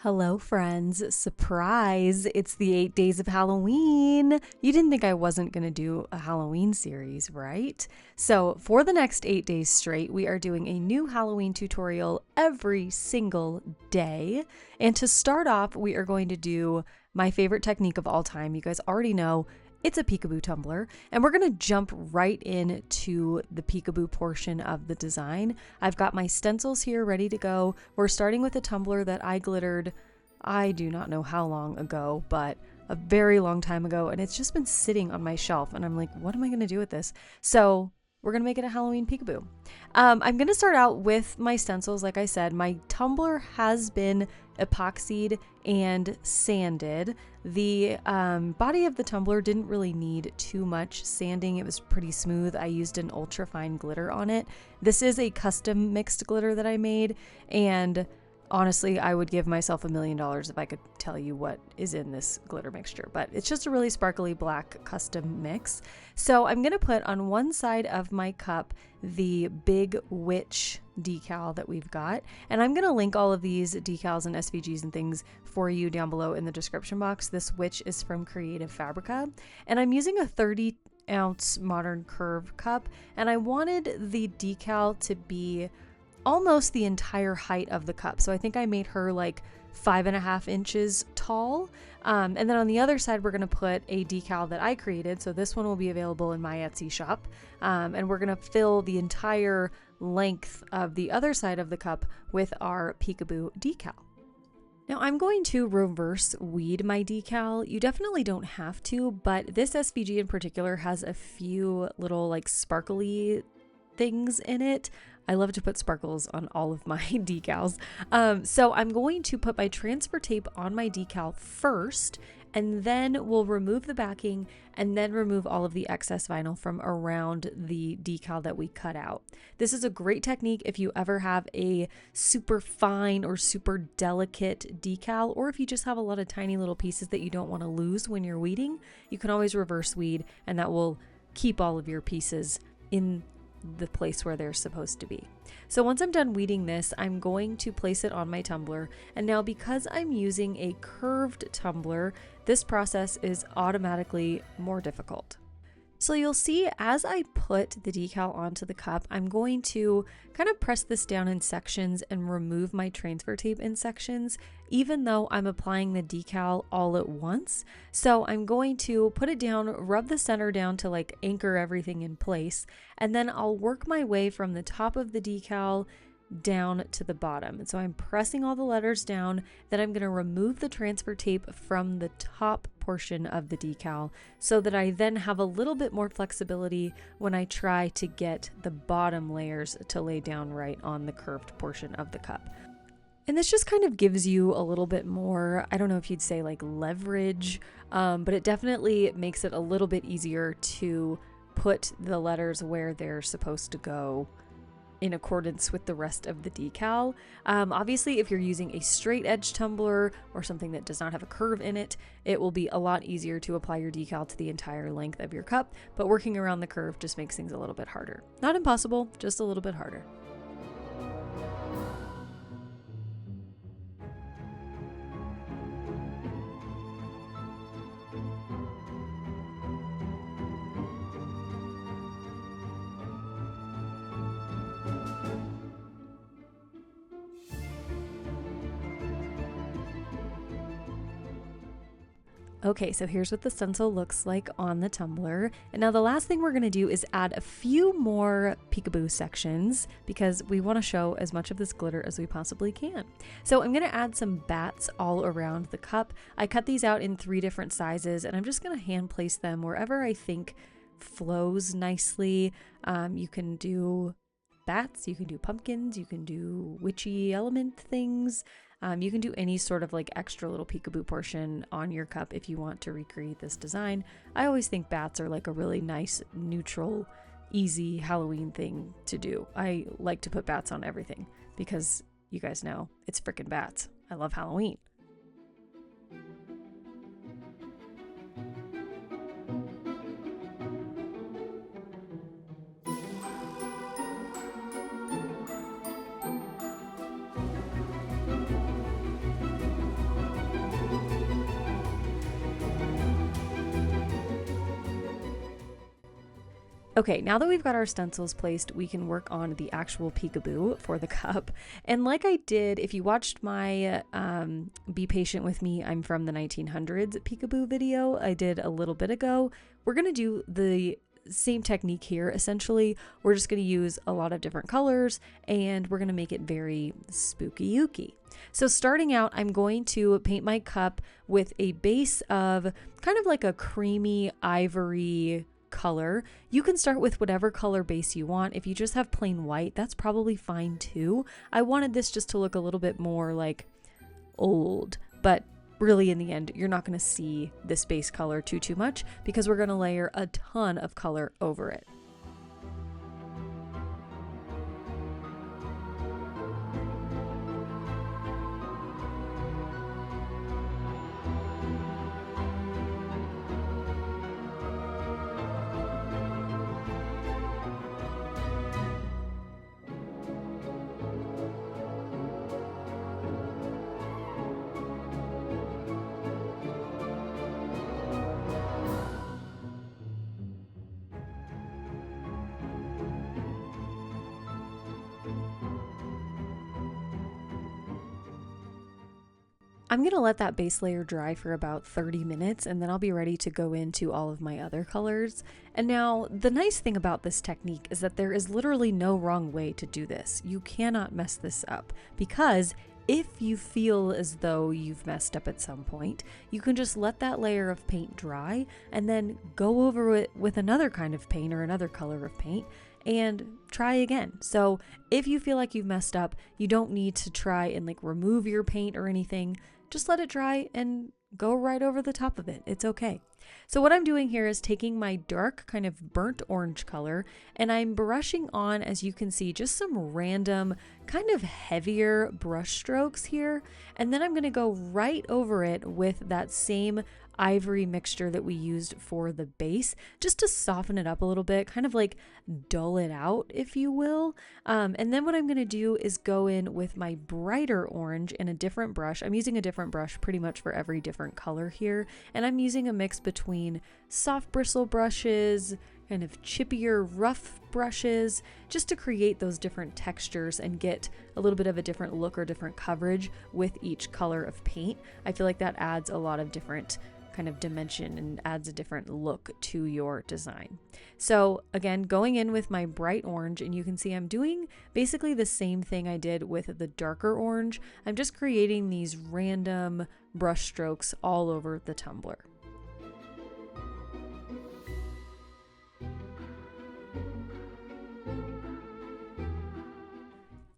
Hello, friends. Surprise! It's the 8 days of Halloween. You didn't think I wasn't going to do a Halloween series, right? So, for the next 8 days straight, we are doing a new Halloween tutorial every single day. And to start off, we are going to do my favorite technique of all time. You guys already know it's a peekaboo tumbler, and we're going to jump right into the peekaboo portion of the design. I've got my stencils here ready to go. We're starting with a tumbler that I glittered, I do not know how long ago, but a very long time ago, and it's just been sitting on my shelf, and I'm like, what am I going to do with this? So we're going to make it a Halloween peekaboo. I'm going to start out with my stencils. Like I said, my tumbler has been epoxied and sanded. The body of the tumbler didn't really need too much sanding. It was pretty smooth. I used an ultra fine glitter on it. This is a custom mixed glitter that I made, and honestly, I would give myself $1 million if I could tell you what is in this glitter mixture, but it's just a really sparkly black custom mix. So I'm going to put on one side of my cup the big witch decal that we've got, and I'm going to link all of these decals and SVGs and things for you down below in the description box. This witch is from Creative Fabrica, and I'm using a 30-ounce modern curve cup, and I wanted the decal to be almost the entire height of the cup. So I think I made her like 5.5 inches tall. And then on the other side, we're going to put a decal that I created. So this one will be available in my Etsy shop. And we're going to fill the entire length of the other side of the cup with our peekaboo decal. Now I'm going to reverse weed my decal. You definitely don't have to, but this SVG in particular has a few little like sparkly things in it. I love to put sparkles on all of my decals. So I'm going to put my transfer tape on my decal first, and then we'll remove the backing and then remove all of the excess vinyl from around the decal that we cut out. This is a great technique if you ever have a super fine or super delicate decal, or if you just have a lot of tiny little pieces that you don't want to lose when you're weeding. You can always reverse weed, and that will keep all of your pieces in the place where they're supposed to be. So once I'm done weeding this, I'm going to place it on my tumbler. And now because I'm using a curved tumbler, this process is automatically more difficult. So you'll see as I put the decal onto the cup, I'm going to kind of press this down in sections and remove my transfer tape in sections, even though I'm applying the decal all at once. So I'm going to put it down, rub the center down to like anchor everything in place, and then I'll work my way from the top of the decal down to the bottom. And so I'm pressing all the letters down, then I'm going to remove the transfer tape from the top portion of the decal so that I then have a little bit more flexibility when I try to get the bottom layers to lay down right on the curved portion of the cup. And this just kind of gives you a little bit more, I don't know if you'd say like leverage, but it definitely makes it a little bit easier to put the letters where they're supposed to go in accordance with the rest of the decal. Obviously, if you're using a straight edge tumbler or something that does not have a curve in it, it will be a lot easier to apply your decal to the entire length of your cup, but working around the curve just makes things a little bit harder. Not impossible, just a little bit harder. Okay, so here's what the stencil looks like on the tumbler. And now the last thing we're going to do is add a few more peekaboo sections because we want to show as much of this glitter as we possibly can. So I'm going to add some bats all around the cup. I cut these out in 3 different sizes, and I'm just going to hand place them wherever I think flows nicely. You can do bats, you can do pumpkins, you can do witchy element things. You can do any sort of like extra little peekaboo portion on your cup if you want to recreate this design. I always think bats are like a really nice, neutral, easy Halloween thing to do. I like to put bats on everything because you guys know it's frickin' bats. I love Halloween. Okay, now that we've got our stencils placed, we can work on the actual peekaboo for the cup. And like I did, if you watched my Be Patient With Me, I'm from the 1900s peekaboo video I did a little bit ago, we're going to do the same technique here. Essentially, we're just going to use a lot of different colors and we're going to make it very spooky-ooky. So starting out, I'm going to paint my cup with a base of kind of like a creamy ivory color. You can start with whatever color base you want. If you just have plain white, that's probably fine too. I wanted this just to look a little bit more like old, but really in the end, you're not going to see this base color too much because we're going to layer a ton of color over it. I'm going to let that base layer dry for about 30 minutes and then I'll be ready to go into all of my other colors. And now the nice thing about this technique is that there is literally no wrong way to do this. You cannot mess this up because if you feel as though you've messed up at some point, you can just let that layer of paint dry and then go over it with another kind of paint or another color of paint and try again. So if you feel like you've messed up, you don't need to try and like remove your paint or anything. Just let it dry and go right over the top of it. It's okay. So what I'm doing here is taking my dark kind of burnt orange color and I'm brushing on, as you can see, just some random kind of heavier brush strokes here. And then I'm going to go right over it with that same ivory mixture that we used for the base, just to soften it up a little bit, kind of like dull it out, if you will. And then what I'm going to do is go in with my brighter orange in a different brush. I'm using a different brush pretty much for every different color here. And I'm using a mix between soft bristle brushes, kind of chippier rough brushes, just to create those different textures and get a little bit of a different look or different coverage with each color of paint. I feel like that adds a lot of different kind of dimension and adds a different look to your design. So again, going in with my bright orange, and you can see I'm doing basically the same thing I did with the darker orange. I'm just creating these random brush strokes all over the tumbler.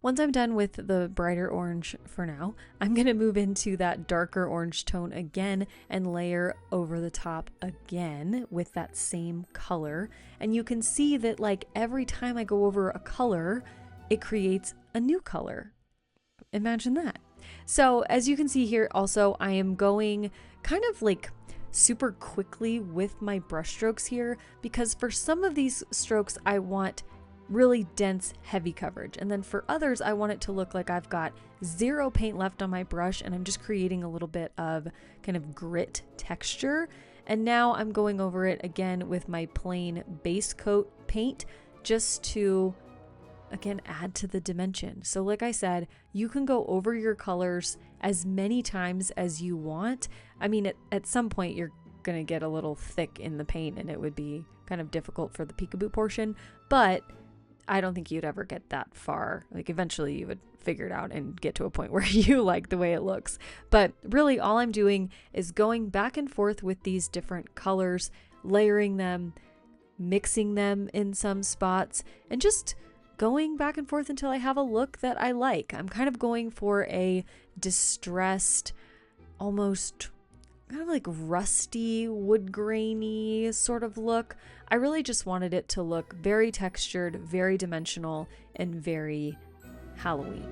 Once I'm done with the brighter orange for now, I'm going to move into that darker orange tone again and layer over the top again with that same color. And you can see that like every time I go over a color, it creates a new color. Imagine that. So as you can see here also, I am going kind of like super quickly with my brush strokes here because for some of these strokes I want really dense, heavy coverage. And then for others, I want it to look like I've got zero paint left on my brush and I'm just creating a little bit of kind of grit texture. And now I'm going over it again with my plain base coat paint just to, again, add to the dimension. So like I said, you can go over your colors as many times as you want. I mean, at some point you're gonna get a little thick in the paint and it would be kind of difficult for the peekaboo portion, but I don't think you'd ever get that far. Like eventually you would figure it out and get to a point where you like the way it looks. But really all I'm doing is going back and forth with these different colors, layering them, mixing them in some spots, and just going back and forth until I have a look that I like. I'm kind of going for a distressed, almost kind of like rusty, wood grainy sort of look. I really just wanted it to look very textured, very dimensional, and very Halloween.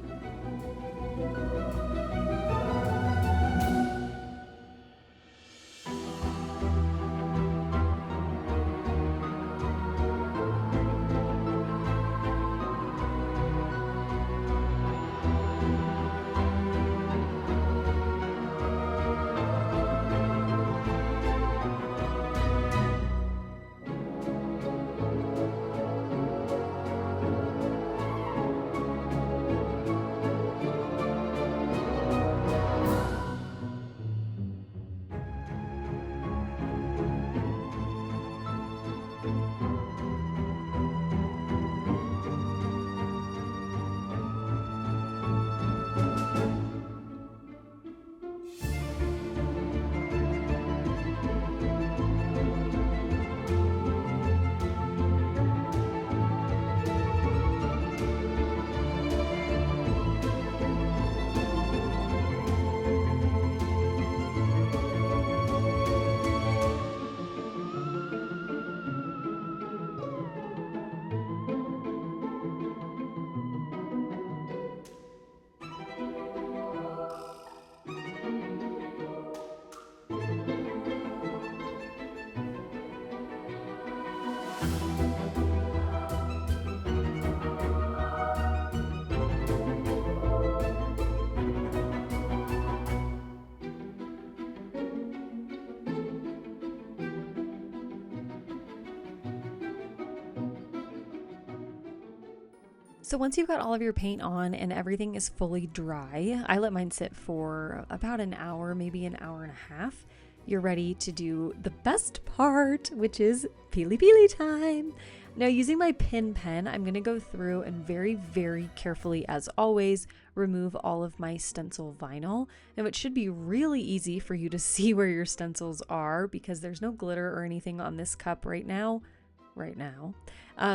So once you've got all of your paint on and everything is fully dry, I let mine sit for about an hour, maybe an hour and a half. You're ready to do the best part, which is peely peely time. Now using my pin pen, I'm gonna go through and very, very carefully, as always, remove all of my stencil vinyl. Now it should be really easy for you to see where your stencils are because there's no glitter or anything on this cup right now.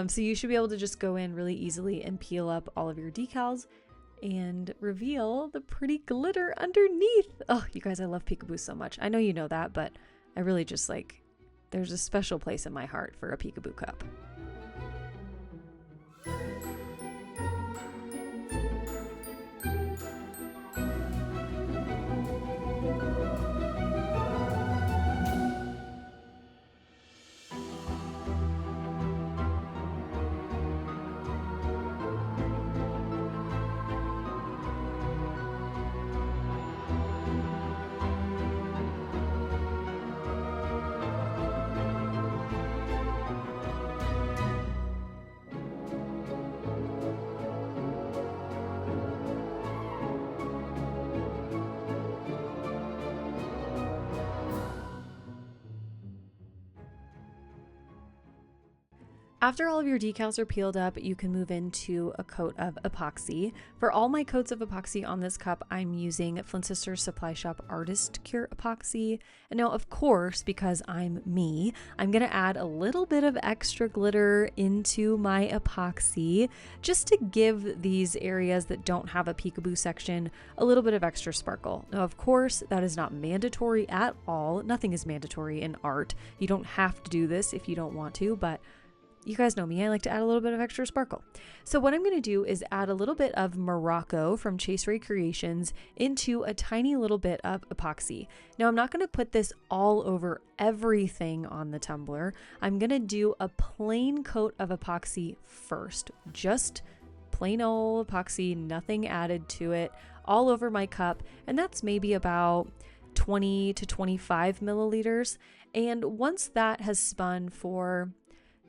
So you should be able to just go in really easily and peel up all of your decals and reveal the pretty glitter underneath. Oh, you guys, I love peekaboo so much. I know you know that, but I really just like, there's a special place in my heart for a peekaboo cup. After all of your decals are peeled up, you can move into a coat of epoxy. For all my coats of epoxy on this cup, I'm using Flynn Sisters Supply Shop Artist Cure Epoxy. And now, of course, because I'm me, I'm gonna add a little bit of extra glitter into my epoxy just to give these areas that don't have a peekaboo section a little bit of extra sparkle. Now, of course, that is not mandatory at all. Nothing is mandatory in art. You don't have to do this if you don't want to, but you guys know me, I like to add a little bit of extra sparkle. So what I'm going to do is add a little bit of Morocco from Chase Ray Creations into a tiny little bit of epoxy. Now I'm not going to put this all over everything on the tumbler. I'm going to do a plain coat of epoxy first. Just plain old epoxy, nothing added to it, all over my cup. And that's maybe about 20 to 25 milliliters. And once that has spun for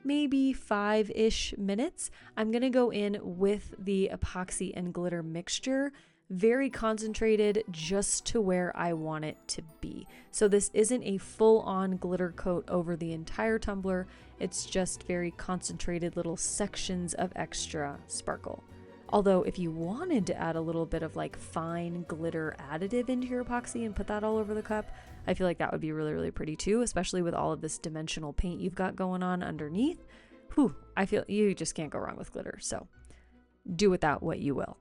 maybe 5-ish minutes, I'm gonna go in with the epoxy and glitter mixture, very concentrated, just to where I want it to be. So this isn't a full-on glitter coat over the entire tumbler, it's just very concentrated little sections of extra sparkle. Although if you wanted to add a little bit of like fine glitter additive into your epoxy and put that all over the cup, I feel like that would be really, really pretty too, especially with all of this dimensional paint you've got going on underneath. Whew, I feel you just can't go wrong with glitter, so do with that what you will.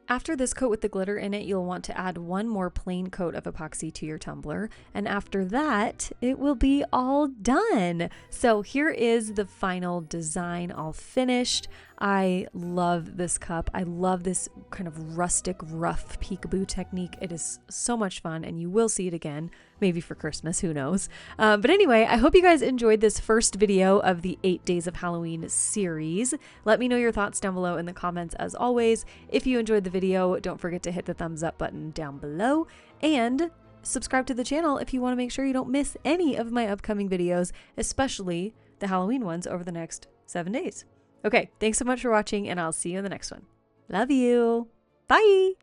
After this coat with the glitter in it, you'll want to add one more plain coat of epoxy to your tumbler. And after that, it will be all done. So here is the final design all finished. I love this cup. I love this kind of rustic, rough peekaboo technique. It is so much fun, and you will see it again, maybe for Christmas, who knows. But anyway, I hope you guys enjoyed this first video of the 8 Days of Halloween series. Let me know your thoughts down below in the comments as always. If you enjoyed the video, don't forget to hit the thumbs up button down below, and subscribe to the channel if you want to make sure you don't miss any of my upcoming videos, especially the Halloween ones over the next 7 days. Okay, thanks so much for watching, and I'll see you in the next one. Love you. Bye.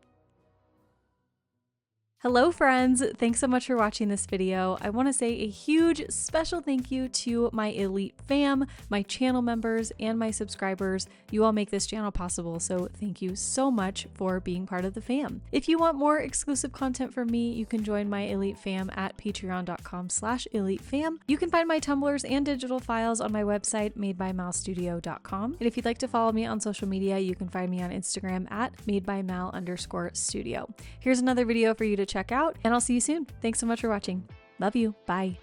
Hello friends, thanks so much for watching this video. I want to say a huge special thank you to my elite fam, my channel members, and my subscribers. You all make this channel possible, so thank you so much for being part of the fam. If you want more exclusive content from me, you can join my elite fam at patreon.com/elitefam. You can find my tumblers and digital files on my website, madebymalstudio.com. And if you'd like to follow me on social media, you can find me on Instagram at madebymal_studio. Here's another video for you to check out, and I'll see you soon. Thanks so much for watching. Love you. Bye.